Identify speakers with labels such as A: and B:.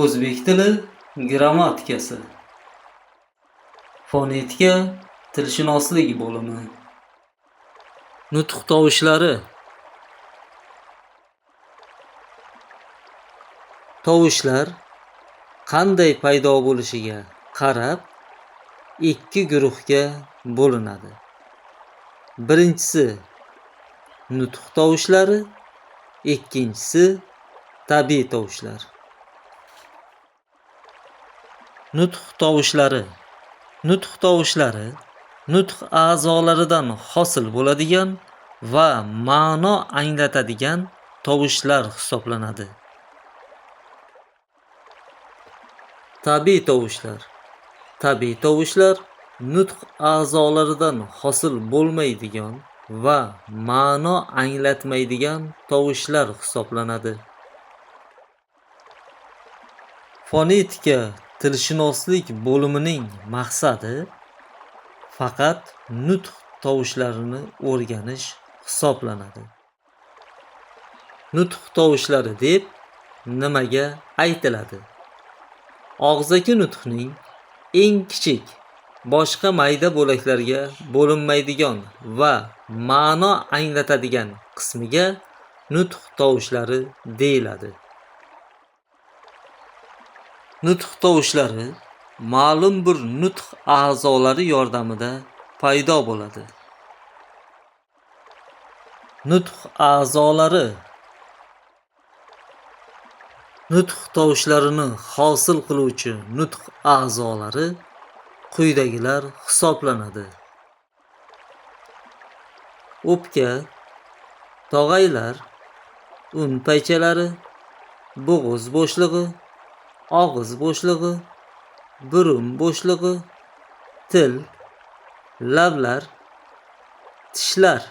A: O'zbek tili grammatikasi. Fonetika tilshunoslik bo'limi. Nutq tovushlari. Tovushlar qanday paydo bo'lishiga qarab ikki guruhga bo'linadi. Birinchisi nutq tovushlari, ikkinchisi tabiiy tovushlar. Nutq tovushlari. Nutq tovushlari nutq a'zolaridan hosil bo'ladigan va ma'no anglatadigan tovushlar hisoblanadi. Tabiiy tovushlar. Tabiiy tovushlar nutq a'zolaridan hosil bo'lmaydigan va ma'no anglatmaydigan tovushlar hisoblanadi. Fonetika tilshunoslik bo'limining maqsadi faqat nutq tovushlarini o'rganish hisoblanadi. Nutq tovushlari deb nimaga aytiladi? Og'zaki nutqning eng kichik, boshqa mayda bo'laklarga bo'linmaydigan va ma'no anglatadigan qismiga nutq tovushlari deyiladi. Nutq tovushlari ma'lum bir nutq a'zolari yordamida paydo bo'ladi. Nutq a'zolari. Nutq tovushlarini hosil qiluvchi nutq a'zolari quyidagilar hisoblanadi. O'pka, tog'aylar, un paychalari, bo'g'iz bo'shlig'i, og'iz bo'shlig'i, burun bo'shlig'i, til, lablar, tishlar.